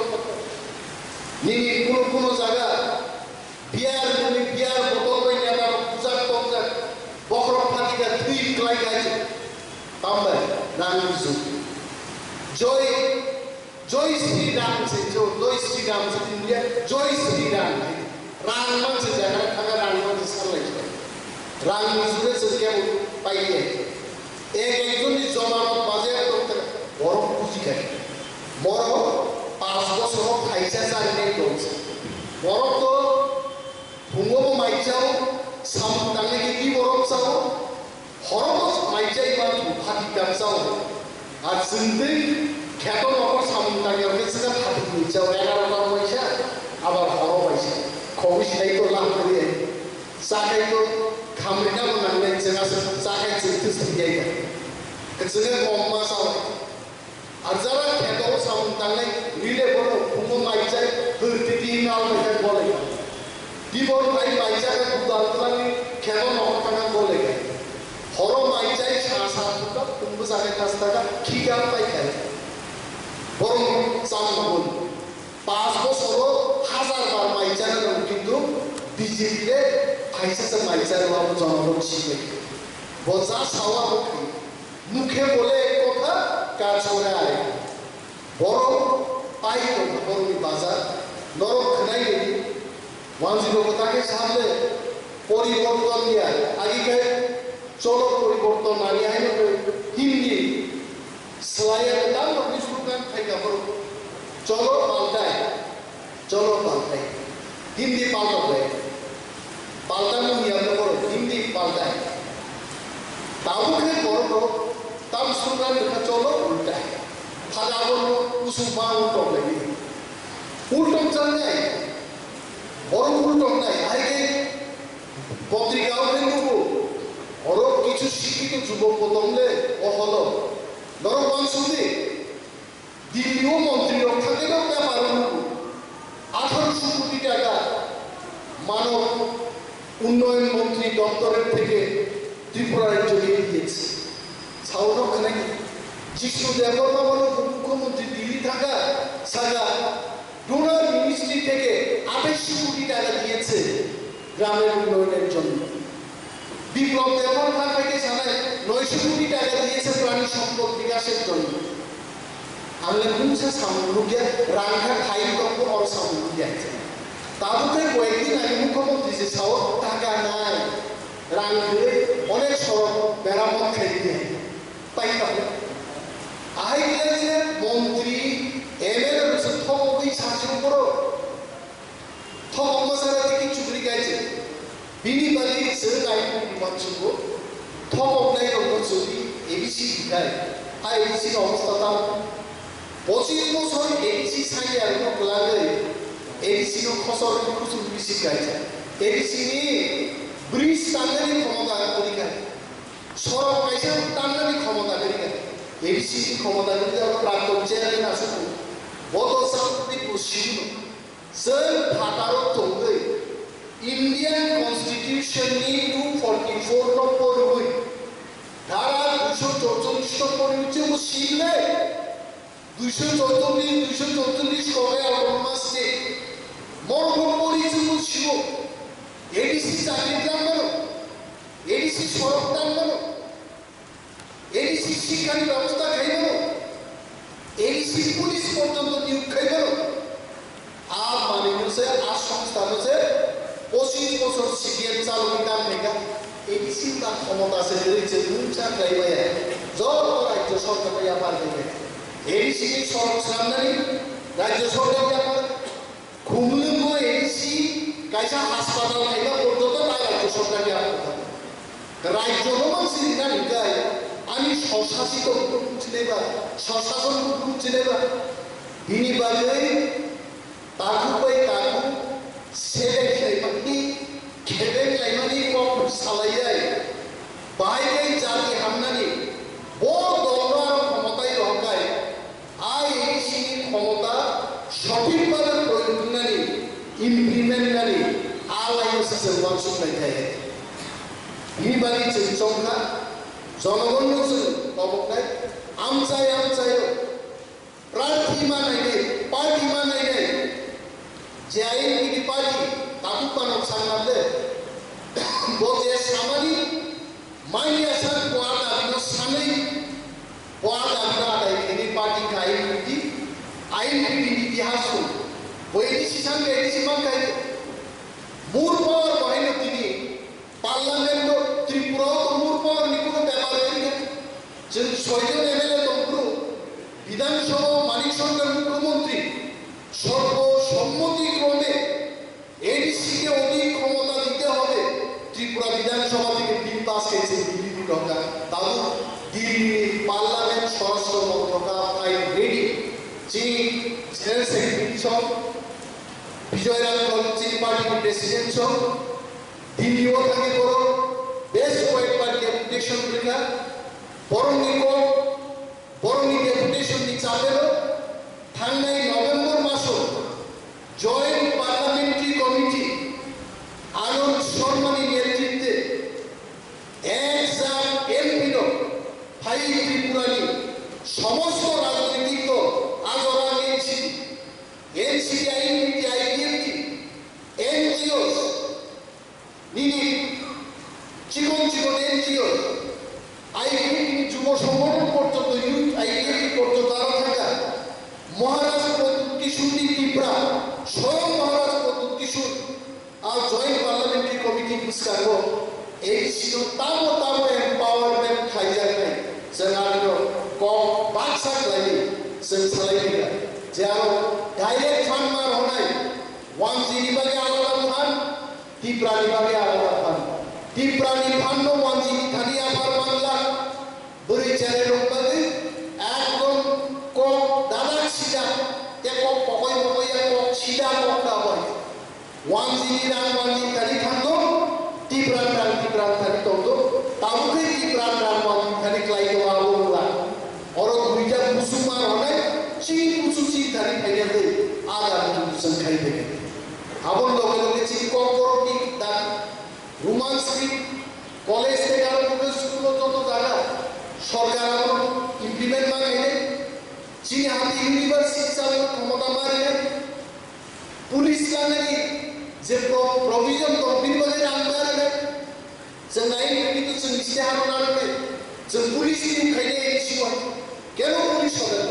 नीनी कुनो जगह बियार बोतल में नहीं आता पूजा तोंगा बकरो फाटी का थ्री क्लाइक है तंबे रानी जू जॉय श्री राम से इंडिया जॉय श्री राम राम से जाना अगर राम से सर लगे रानी जुड़े से क्या पाइए एक जो नि जमानत बाजे तो बरफ पूजी खाए बरफ 5 বছর খাইছে জানে দোছে বরফ তো ভুঙ্গো মাইচাও সামতালে কি বরফ চাও হরফ মাইচাই বা ফাটি কামচাও আর সিনতে খ্যাত নগর সামুন্দাকে হয়েছে ভাত দিয়েছে 11টা পয়সা আবার হরো পয়সা খবিস খাইতো লাভ করিয়ে চা খাইতো খামরিনা নামলে जोंहासो চা খাইছে থিয়ে जोङो गम्मा सावराय আর যারা খ্যাত সামুন্দালে রিলে বড় ফুমো মাইচাই হরতিতি নাও মেটা বলে দিবর ভাই মাইচাকে দুদালতানি খ্যাত নগর টাকা বলে হরো মাইচাই সাসাটা কুম্ভ জায়গায় কাছটাকা খিগা পাইখায় বরং চামবল 5 বছর 1000 বার মাইচারে কিন্তু বিজেপিরে ফাইসেছে মাইচারে বাবু জনগণ শিখে বজা সাওয়া মুখে বলে এক কথা কাজ করে আরে বড় পাই বড় বাজার নরক খানাই গেলি 10 কথাকে সামনে পরিবর্তন নিয়ে আগে চলো পরিবর্তন না নিয়ে আইন হিন্দি সেলাইয়ের দাম আপনি শুনবেন খাইকা বড় চলো পাল্টাই হিন্দি পাল্টানো নিয়ে বড় হিন্দি পাল্টাই তাও খেয়ে বড় তাম শুনবেন দেখা চলো উল্টাই ফাঁকা বলল উসুমা উল্টম লাগে উল্টম চান নাই বড় উল্টম নাই আগে পত্রিকাও কিন্তু বড় কিছু শিক্ষিত যুবক প্রথমলে ও হলো নরমান শুনতে দিল্লিও মন্ত্রী রক্ষা দিলেও ব্যাপার 1800 কোটি টাকা মানব উন্নয়ন মন্ত্রী দপ্তরের থেকে ত্রিপুরার জড়িয়ে দিয়েছে ছাউরক নাকি জিষ্ণু দেববর্মা বলো মুখ্যমন্ত্রী দিল্লি থাকা সাগা ডোনার মিনিস্ট্রি থেকে 2800 কোটি টাকা দিয়েছে গ্রামের উন্নয়নের জন্য বিপ্লব দেববর্মা থেকে জানায় 900 কোটি টাকা দিয়েছে প্রাণী সম্পদ বিকাশের জন্য আমরা কোনসা সামগ্রিক রাঙ্গা খাই কম আর সামগ্রিক আছে তারপরে কয়েকদিন আগে মুখ্যমন্ত্রী যে ছাও টাকা নাই রাঙ্গে অনেক সড়ক মেরামত খেতে তাই তাহলে আইলে যে মন্ত্রী এমএলএ রয়েছে থমই শাসন করো থম সারা থেকে চুরি গাইছে বিনিবালি সরকারি বিমানসুকো থম নাই রকম চুরি এবিসি গায় আর এবিসি অবস্থা তাও 25 বছর এবিসি সাইয়ে আর লাগে এবিসি নো খসর কিছু বিসি গাইছে এবিসি নি ব্রিজ টাঙ্গারি ক্ষমতা পরীক্ষা সড়ক কাইছে টাঙ্গারি ক্ষমতা পরীক্ষা এবিসি ক্ষমতা যদি আমরা প্রাপ্ত চেয়ারম্যান আছে বড় সাংবিধানিক প্রশ্ন স্যার ভাটারো তঙ্গে ইন্ডিয়ান কনস্টিটিউশন নি 244 নম্বর বই ধারা 244 নম্বর হচ্ছে মুসলিমে 244 কবে অটোনমাস স্টেট মরগম পরিচয় মুসলিম এডিসি চাকরি দাম বলো এডিসি সড়ক দাম বলো এডিসি শিক্ষার ব্যবস্থা খাই বলো এডিসি পুলিশ পর্যন্ত নিয়োগ খাই বলো আর মানে হচ্ছে আর সংস্থা হচ্ছে 25 বছর সিপিএম চালু দাম থেকে এডিসি তার ক্ষমতা আছে রয়েছে দুইটা গাইবায় যত রাজ্য সরকার ব্যাপার দেবে এডিসি সড়ক সামনে রাজ্য সরকার ব্যাপার খুমলুম এডিসি কাইসা হাসপাতাল খাইবা পর্যন্ত তাই রাজ্য সরকার ব্যাপার রাজ্য মানুষ না নিকায় আমি স্বশাসিত চিনেবা স্বশাসন চিনেবা বিনিবাগে তাকু পাই তাকু সেলে খাইবানি খেলে খাইবানি কম সালাইয়াই বাইরে জাতি হামনানি বড় দলদার ক্ষমতায় রকায় আই এডিসি ক্ষমতা সঠিকভাবে প্রয়োগ নানি ইমপ্লিমেন্ট নানি আলাইসে ওয়ানসুক নাই থাকে বিনিবাগে চিংচংখা জনগণ অবকায় আমচাই প্রার্থী মানাইলে পার্টি মানাইলে যে আইনি পার্টি তাকু পানক সামনালে বলতে সামানি মাইয়া সার কোয়াদ আবিনো সামনে কোয়াদ আবিনো আদায় এনি পার্টি আইনি ইতিহাস বইদিসি সামনে এডিসি মানকাই মূল পাওয়ার বাহিনী তিনি পার্লামেন্ট ত্রিপুরাও তো মূল পাওয়ার নিকুনো ব্যাপার যে 6 জন এমএলএ তন্ত্র বিধানসভা মানিক সরকার মুখ্যমন্ত্রী সর্বসম্মতিক্রমে এডিসিকে অধিক ক্ষমতা দিতে হবে ত্রিপুরা বিধানসভা থেকে বিল পাস হয়েছে দিল্লি ঢাকা তাও দিল্লি পার্লামেন্ট স্বরাষ্ট্র মন্ত্রণালয় আইন রেডি চিনি জেনারেল সেক্রেটারি সব বিজয় রাঘবন চিনি পার্টির প্রেসিডেন্ট সব দিল্লিও থাকে বড় বেশ কয়েকবার ডেপুটেশন পরীক্ষা বরংনি ডেপুটেশন नि চাপেল थांनाय नभेम्बर मासो जॉइंट पार्लियामेंटारी कमिटी आनंद शर्मानि नेतृत्वे एमपीनो फाइव त्रिपुरानि समस्त राजनीतिक दल आजरा एनसीटी आईपीएफटी एनजीओस निनि चिकन एनजीओस आईपीएफटी যুব সংগঠন পর্যন্ত ইউথ আইপিএফটি পর্যন্ত তারা থাকা মহারাজ প্রদ্যুৎ কিশোর ত্রিপুরা স্বয়ং মহারাজ প্রদ্যুৎ কিশোর আর জয়েন্ট পার্লামেন্টারি কমিটি পুস্কারো এই ছিল তাবো এম্পাওয়ারমেন্ট খাইজাनाय जोंहानो कम बाक्सा लायनि जों सालायफैगा जेराव डाइरेक्ट फान्ड मार होनाय 1G नि बागै आलादा फान्ड ত্রিপুরাनि बागै आलादा फान्ड ত্রিপুরাनि फान्ड 1G नि थानि आफार बांला बोरै चैनल बागै एकदम कम दादा सिदा ते कम पकय कम सिदा कम दाबाय 1G नि रां 1G थानि फान्ड ত্রিপুরা थानि तंदो ताबुखै ত্রিপুরা रां 1G थानि क्लाइदो आबोला और दुइटा मुसुमार होनाय चिन कुचुचि थानि फाइना दे आदा जों खाइ देखे आबन लगे चिन कॉर्पोरेटिव दा रोमान स्ट्रीट कॉलेज থেকে আরম্ভ স্কুল যত জায়গা সরকার এখন ইমপ্লিমেন্ট মাগেনে চিন হাতে ইউনিভার্সিটি চালানোর ক্ষমতা মারে পুলিশ লাগানি যে প্রভিজন কম্পিউটারে রাখবারে जों नायनो जों इसे हानानै जों पुलिस टीम खायनो एसिवा केन पुलिस होदों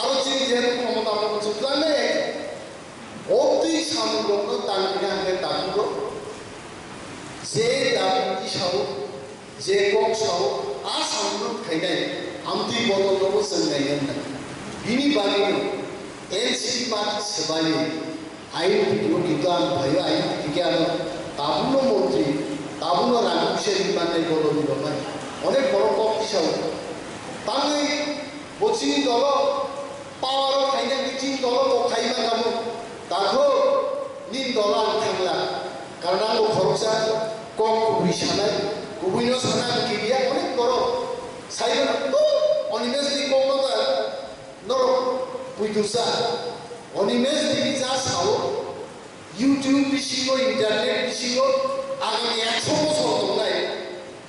आरो जों जेन क्षमता जों जाने अति सामग्रनो दानगिना हे दानगो जे दानगि साव जे कक साव आ सामग्रन खायनाय आमति बदलनोबो जों नायनो बिनि बागैनो एनसीटी पार्टी सबानि आइन बिदिनो गितान भयो आइन बिगियान ताबुनो मन्त्री ताबुनो रांगुसे निबान्नाय दलनि बाय अनेक बड़ कक हिसाब ताङै बचिनि दल पावार खायनाय बिथिं दल खायमा गामो दाखो निन दला थांला कारण आंखौ खरसा कक गुबैसानाय गुबैनो साना गिबिया अनेक बड़ साइबन अनिमेसनि ककदा नर बुइदुसा अनिमेस दिनि जा साव यूट्यूब बिसिङो इन्टारनेट बिसिङो आगामी 100 বছর দंनाय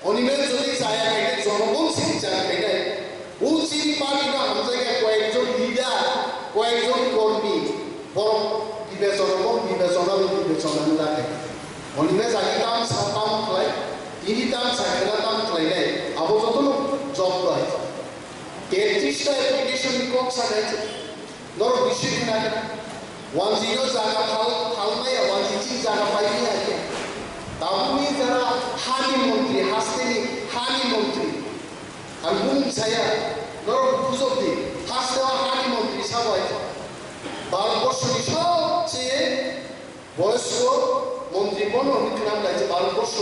अनिमेस যদি जायाखैनो জনগণ सिं जायाखैनो उचिनि पार्टीनो हामजायगा कয়েকজন লিডার কয়েকজন কর্মী বরং বিবেচনাनि लागे अनिमेस आगिताम साताम खाय इनिताम साखेलाताम खायनाय आबो जतनो जब लय 33 টা অ্যাপ্লিকেশন কক সাগায় নর বিশেষ না 1G জায়গা ফালমাই 1G জায়গা পাইনি আছে ताबुनि जरा हानि मंत्री हास्तेनि हानि मंत्री आं बुंसाया नर बुजबदि हास्तेवा हानि मंत्री साबाय भारतबर्षनि सबचेয়ে বয়স্ক মন্ত্রী বনমিক নাম লাইছে ভারতবর্ষ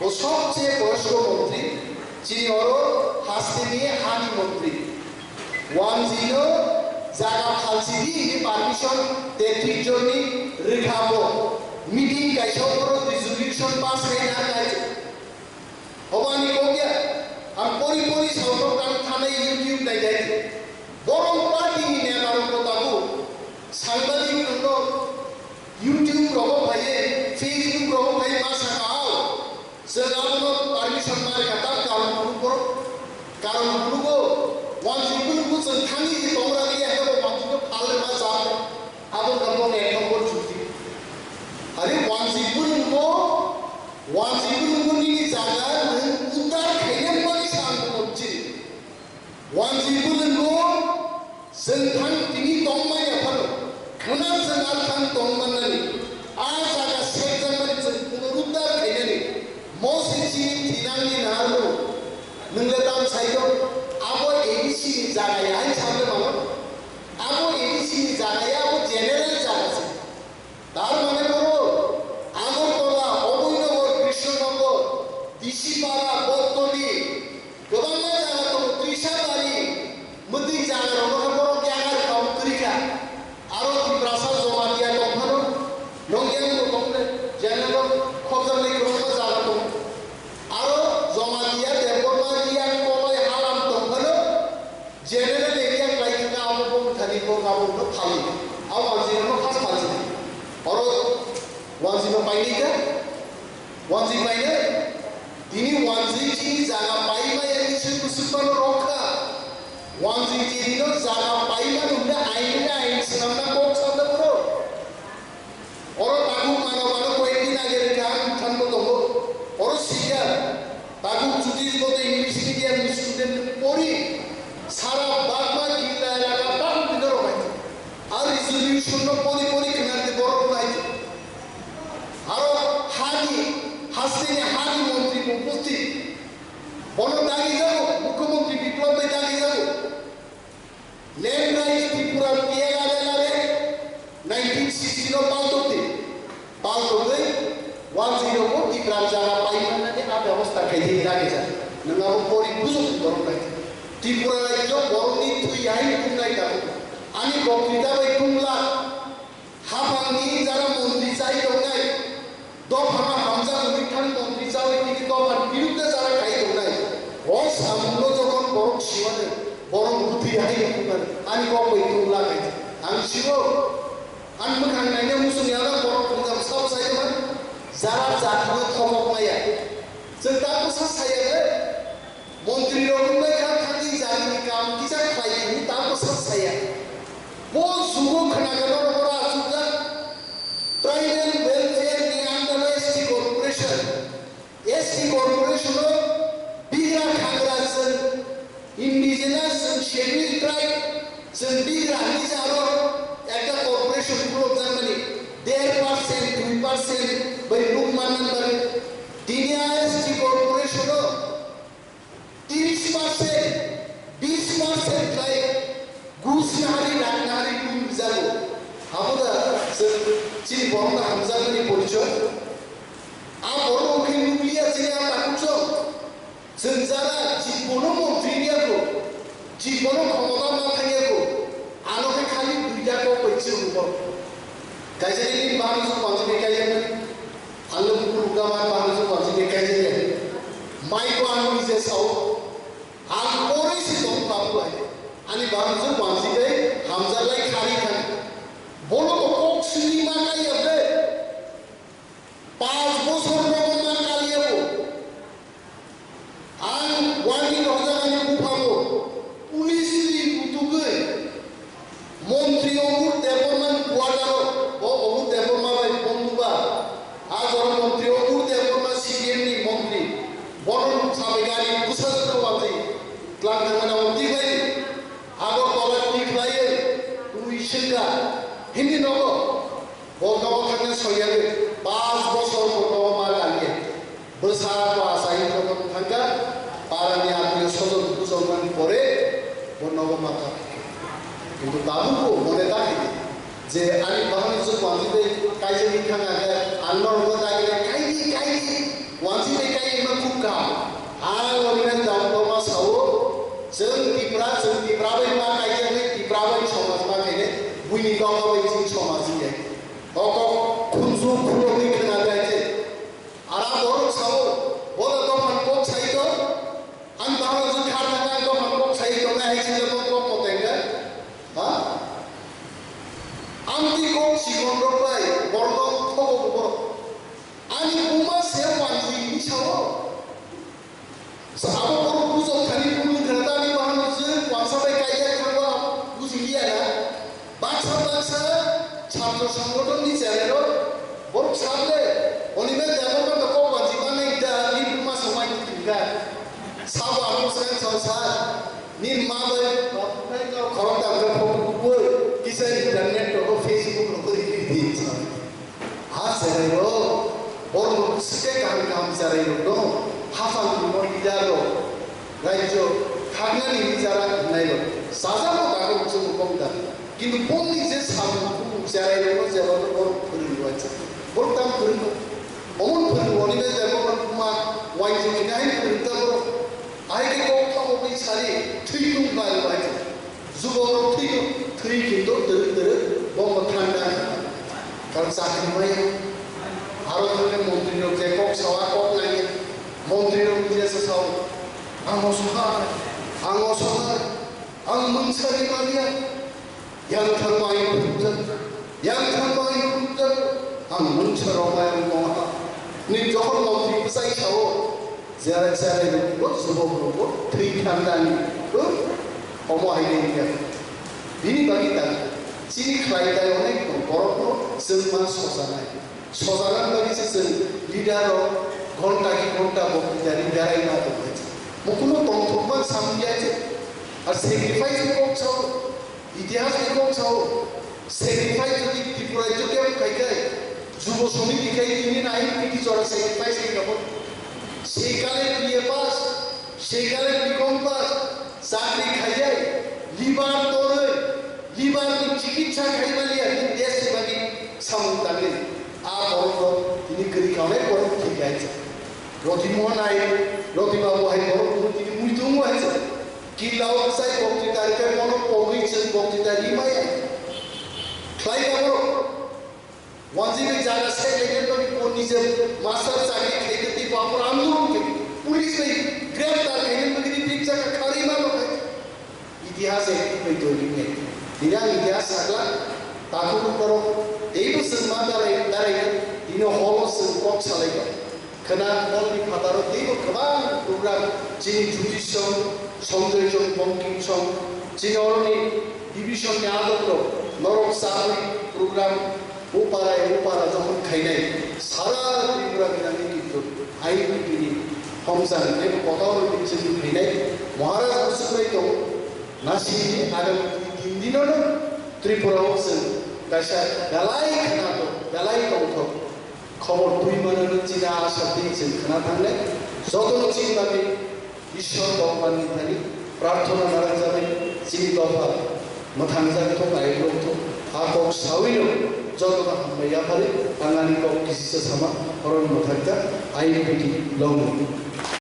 ও সবচেয়ে বয়স্ক মন্ত্রী যিনি অর হাস্তেনি হানি মন্ত্রী 1G জায়গা ফালসিদি পারমিশন 33 জননি রেখাবো मीटिंग कैसा करो रिजोल्यूशन पास करना चाहिए हमारी हो गया हम पूरी साउथ काम थाने यूट्यूब नहीं जाए बोरों पार्टी ने हमारे को ताकू सांबादिक लोग यूट्यूब रहो भाई फेसबुक रहो भाई मासा काओ सेलाबनो परमिशन मारे कता कारण को 1G को संखानी की तोरा लिया है वो 1G को फाले मा जाओ अब कबो ने नंबर छुट्टी अरे 1G नि जागा उतार खायनो मानि सानगोनथि 1G जों तिनि दंमाय आफार खोना जों आलखान दंमाननानै आ जागा सेकजाननानै जों पुनरुद्धार खायनानै मसिसि थिनांनि नारनो नोंले दाम साइदो आबो एबिसि नि जागाया आइ सामने मानो आबो एबिसि नि जागाया आबो जेनेरेल जागासै तार माने दिसिपारा बत्तनी गोबां जायगा दं त्रिसाबारि मोदै जायगा दं बर' ग्यागार ফালি আও ওয়ানজিনো ফার্স্ট ফালি অর ওয়ানজিনো পাইনি কা ওয়ানজি পাইনে তিনি ওয়ানজি কি জায়গা পাইমাই এসে কুসুপানো রক্ষা ওয়ানজি জিনো জায়গা পাইমা নুনে আইন সিনামনা কোক সাদা পুরো অর তাকু মানবানো কয়েকদিন আগে গান ঠান্ডা দব অর সিগা তাকু চুটিস মতো ইংলিশ মিডিয়াম স্টুডেন্ট পড়ি সারা বাগমা কিল্লা এলাকা তাকু দিনের হয় আর রিজলিউশন পরি পরি কেনাতে বড় নাই আর হানি হাসিনে হানি মন্ত্রী উপস্থিত বড় দাঁড়িয়ে যাবো মুখ্যমন্ত্রী বিপ্লব ভাই দাঁড়িয়ে যাবো ল্যান্ড রাইট ত্রিপুরা পেয়ে লাগে 1960 পাল্টতে 10 को ত্রিপুরা জায়গা পাইমানে আ ব্যবস্থা খাইতে লাগে যায় নঙ্গাবো পরি বুঝো দরম নাই ত্রিপুরা রাজ্য বড়নি তুই আই কুনাই দাও আমি বক্তৃতা বাই কুমলা হাফানি যারা মন্ত্রী চাই দংনাই দফানা হামজা বিখান মন্ত্রী চাই কি দফার বিরুদ্ধে যারা খাই দংনাই ও সামনে যখন বড় সীমানে বড় বুদ্ধি আই কুনাই আমি কই কুমলা খাই আমি শিব আমি খানাইনে মুসুনিয়ানা বড় কুমজাম সাব সাইমান যারা জাতীয় থমক মাইয়া जों दा बोसा सायाबो मन्त्रि रंनाय खाखानि जानि काम किजा खायनि दा बोसा साया बो जुगो खोनागोन नगरा जुगा ट्राइबेल वेलफेयर नि आन्डार एसटी कॉर्पोरेशन बिग्रा खाग्रा जों इंडिजिनास जों शेड्यूल ट्राइब जों बिग्रा नि जारो একটা কর্পোরেশন গ্রুপ জার্মানি 1.5% 2% बै लुक मानन बारे दिनिया एसटी कॉर्पोरेशन 30% 20% लाइक घुस नारी लानारी टुम जालो हाबोदा जों चिन बरना हामजानि परिचय आ बरो के नुक्लिया जिया ताकुचो जों जारा जीवनो मन्त्रिनियाखौ जीवनो क्षमता मा थायाखौ आलोके खाली दुइटाखौ पैसे रुपो गायजेनि बांजो बांजो गायजेनि आलो पुरुगामा बांजो बांजो गायजेनि माइको आंनि जे साव आं कोरेसि दं बाबु आनि बांजो बांजो गाय हामजालाय खारि खान बलो कोक सिनि मा गायबे 5 বছর मा गालियाबो आं वानि रजानि बुफाबो पुलिस नि बुतुगै মন্ত্রী অমুর দেবমান কুয়াডারো ও অমুর দেবমা ভাই বন্ধুবা আজ ওর মন্ত্রী অমুর দেবমা সিএম নি মন্ত্রী বড় সাবেগারি বুসাজত বাজি ক্লাব মানে অতি ভাই আগো কলা ঠিক লাইয়ে তুই শিঙ্গা হিন্দি নব বলগাও থাকলে সইয়াবে 5 বছর বলগাও মা লাগিয়ে বসা পাসাই যখন থাকা পারানি আত্মীয় স্বজন বুঝান পরে বনব মাতা কিন্তু বাবুকো মনে রাখি যে আমি বাহানি ওয়ানজিতে কাইজেনি খানা আন্নর মদাইলে কাইদি ওয়ানজিতে কাইমা খুব কাম আর ওরিনা দামতমা সাও जों ত্রিপুরা বাই মা কাইজেনি ত্রিপুরা বাই সমাজ মা কাইনে বুইনি গাওয়া বাই জিং সমাজিয়ে অক খুনজু খুলনি খানা দাইতে আরা বড় সাও বড় দফান কোক সাইতো আন বাহানি जों খানা দফান কোক সাইতো না হাইছে কোক পতেঙ্গা आंतिको सिगन रबाय बरनो थगो बर आनि बुमा से वानजि निसाव साबो बर बुजो थानि बुनि ग्रादानि बाहानजो वासाबाय गायया थांबा बुजिलिया ना बासा छात्र संगठन नि जायरो बर साबले अनिबे देबो तो को वानजि बानाय दा नि बुमा समाय थिगा साबो आमसरान संसार नि माबे बापनाय खरम दागो फबो किसे इंटरनेट तो फेसबुक नो कोई दी हां सेरो और मुसके काम जारे नो हाफान नो इदारो राइजो खागनानि जारा नायलो साजानो दागो जों बंदा किन्तु बंनि जे साबु जारे नो जेबो और फोरिवाच बरताम फोरिनो अमन फोरिवनि बे जेबो मा वाइजो किनाय फोरिताबो आइके को थाबो बे सारि थैगुं बाय जुबोरो थैगुं थै किन्तु दर बंग थांदा कारण साख्रि माय आरो थांने मन्त्रि नो जे कक सावा कक लागे मन्त्रि नो जे साव आं मोसहा आं मोसहा आं मोनसारि मानिया yang terbaik betul, yang terbaik betul, ang ceromai mengolah. Ni johor lagi besar tahu, zara itu sebab trikan dan omah ini dia. Ini bagi kita, sini kerja yang orang korang semua sosaran bagi sesuatu leader घंटा बक्ति leader ini apa saja. Mungkin orang thumma sambil aja, আর sacrifice kok tahu, ইতিহাস kok tahu, sacrifice যদি ত্রিপুরায় যদি আমি খাই যুব সমিতি খাই তিনি নাই কি চড়া sacrifice কি কাপড় সেই কালে বিয়ে পাস সেই কালে বিকম পাস চাকরি খাইয়াই লিভার তোরে লিভার চিকিৎসা খাইবালিয়া দেশ সেবাকি সামুদানি আর বড় তিনি করি কামে করে ঠিক আছে রতিমোহন আই রতিবাবু আই বড় তিনি মুইতুমু আছে কিলাও সাই বক্তৃতারিকে মন পবিছেন বক্তৃতা লিমাই খাই কাবো ওয়াজিবে জায়গা সে লেগে তো নিজে মাস্টার চাকরি খাইতে দি বাপর আন্দোলন কে পুলিশ में गिरफ्तार कहीं तो किसी ठीक जगह खड़ी ना लोग इतिहास है कोई तो नहीं है दिना इतिहास अगला ताकू करो यही तो सम्मान दारे दिनों हॉलो संकोच चलेगा खना बॉल भी फटारो देखो कबाल प्रोग्राम जिन जुडिशन संजयजन बंकिमसन जिन और ने डिवीजन ने आदत लो नरक साहरी प्रोग्राम ऊपर जब खाइने सारा त्रिपुरा गिराने की तो आई भी हमसान ने बताओ डिवीजन की खाइने महाराज बसुई तो नासी आगम तीन दिनों ने त्रिपुरा होसन कैसा गलाई तो खबर दुई महीने चीना आशा दी चीन खाना थाने जोतों चीन बाकी ईश्वर भगवान की थानी प्रार्थना नाराज जाने चीन बाबा मथांजा तो काहे लोग तो आपको सावियो जोतों का हम या परे अंगानी को किसी से समा और मथांजा आई बेटी लोग